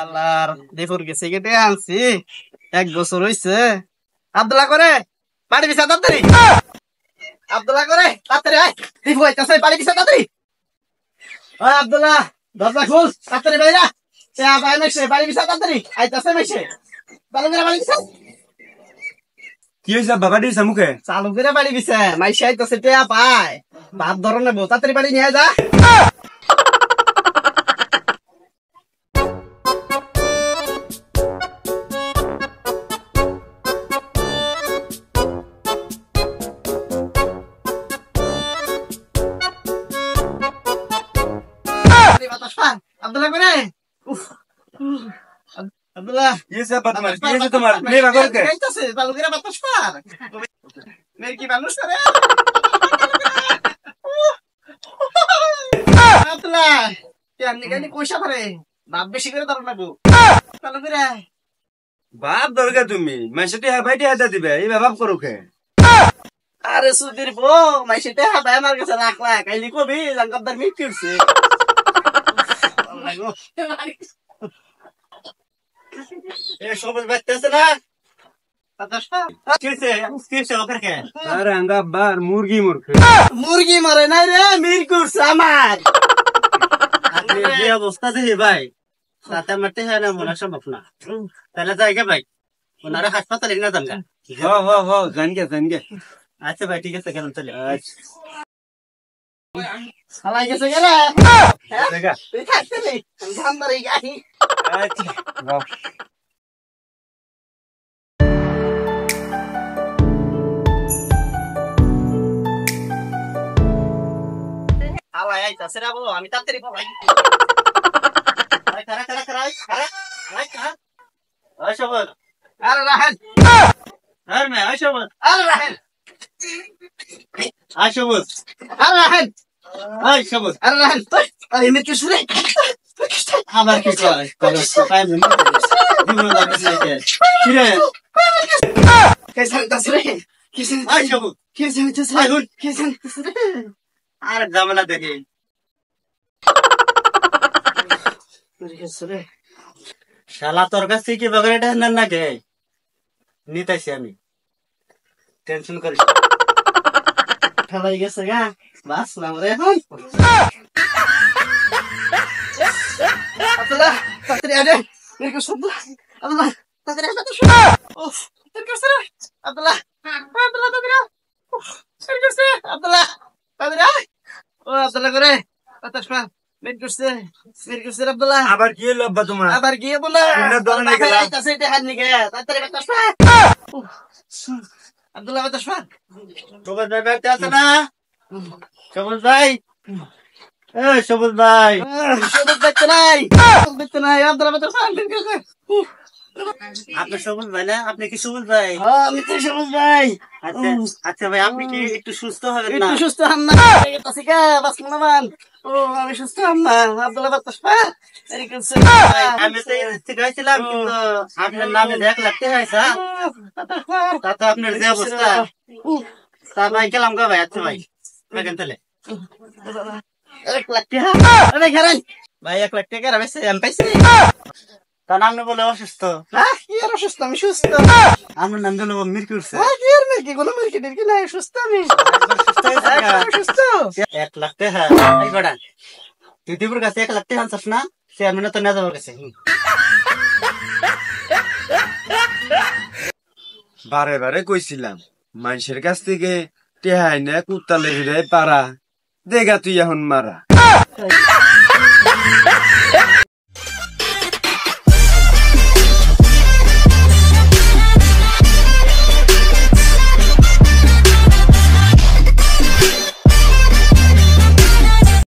আল্লাহর দেপুর গেছে কেটে আনছি 1 বছর হইছে। আব্দুল্লাহ করে বাড়ি বিছা তাড়াতাড়ি। আব্দুল্লাহ করে তাড়াতাড়ি আয়, দেপু আইতাছে বাড়ি বিছা তাড়াতাড়ি। ওই আব্দুল্লাহ দরজা খুল তাড়াতাড়ি বাইরা। এ আবাই মেশে বাড়ি বিছা তাড়াতাড়ি আইতাছে মেশে। চালু করে বাড়ি বিছা। কি হয়েছে বাবা দিয়েছে মুখে? চালু করে বাড়ি বিছা মাইশে আইতাছে টেয়া পায়। বাপ ধরো নেবো তাড়াতাড়ি বাড়ি নিয়ে যা। আব্দুল্লাহ করে আব্দুল্লাহ কি হয়েছে আব্বা তোমার? কি হয়েছে তোমার? মেয়ে বাগর কে? গাইতাছে চালু করে বাতাস পার। মেয়ের কি মানুষ করে? আব্দুল্লাহ কেমনি কেমনি কইসা পারে বাপ বেশি করে ধরো না গো। চালু করে বাপ দরকার তুমি মাসে ভাইটি হাতে দিবে এই বাপ করো কে? আরে সুধীর বউ মাইসেতে হাতায় আমার কাছে রাখলা কাইলি কবি জাঙ্গাবদার মিট করছে। সবুজ বাচ্চা না আরে আঙ্গা বার মুরগি মুরগি মুরগি মারে নাই রে মির করছে আমার। যে অবস্থা দেখি ভাই রাতে মারতে হয় না মনে সম্ভব না। তাহলে জায়গা ভাই ওনারা হাসপাতালে না যান। জানগে আচ্ছা ভাই ঠিক আছে কেন চলে। হালাই গেছে গেলে তুই থাকতে নেই ধান্দারি গাড়ি। হালাই আইতাছে রে বলো আমি তাড়াতাড়ি পালাই। খারা খারা খারা খারা খারা ওই সবর আরে রাহেন আর মে ওই সবর আরে রাহেন আই সবর আরে রাহেন ওই সবর আরে রাহেন তুই আরে মির কি শুনে আবার কি করে টাইম নেই জীবন লাগছে কি রে কেসে হইতাছে রে কেসে আই সবর কেসে হইতাছে আই হুন কেসে হইতাছে রে। আর জামেলা দেখি শালা তোর কাছে কি বগরেটা নেন না কে নিতেছি আমি টেনশন করিস না। ঠেলাই গেছে গা বাসলাম রে এখন। আব্দুল্লাহ তাড়াতাড়ি আরে মেরে কো শব্দ আব্দুল্লাহ তাড়াতাড়ি তাড়াতাড়ি উফ মেরে কো রে আব্দুল্লাহ আব্দুল্লাহ তাড়াতাড়ি উফ মেরে কো রে আব্দুল্লাহ তাড়াতাড়ি আয়। ও আব্দুল্লাহ করে বাতাস পা মেরে কো রে আব্দুল্লাহ। আবার কি হলো আব্বা তোমার? আবার গিয়ে বলা দিনের দোকানে গেলাম। আইতাছে এটা হাত নিকে তাড়াতাড়ি বাতাস পা। আব্দুল্লাহ বাতাস পা। সবুজ ভাই ব্যাগটা আছে না? সবুজ ভাই সবুজ ভাই সবুজ দেখতে নাই দেখতে নাই আব্দুল্লাহ বাতাস পা। আপনি সবুজ ভাই না? আপনি কি সবুজ ভাই? আমি তো সবুজ ভাই। আচ্ছা আচ্ছা ভাই আপনি কি একটু সুস্থ হবেন না? একটু সুস্থ হন না তাসিকা বাস মনামান। ও আমি সুস্থ হন না আব্দুল্লাহ বাতাস পা এরকম সে আমি তো ঠিক হয়েছিলাম কিন্তু আপনার নামে 1 লাখ টাকা হয়েছে তাতে আপনার যে অবস্থা তা ভাই গেলাম গা ভাই। আচ্ছা ভাই দেখেন তাহলে 1 লাখ টাকা আরে ঘরেন ভাই 1 লাখ টাকা রাখছে আমি পাইছি। তার নাম বলে অসুস্থ হ্যাঁ কি আর অসুস্থ আমি সুস্থ। আমার নাম বলে মির করছে হ্যাঁ কি আর মেকি কোনো মেকি দেখি না সুস্থ আমি সুস্থ। 1 লাখ টাকা এই বড়া তুই দিবুর কাছে 1 লাখ টাকা আনছস না? সে আমি তো না যাবার কাছে বারে বারে কইছিলাম মানুষের কাছ থেকে টেহাই না কুত্তা লেগে পারা দেখা তুই এখন মারা।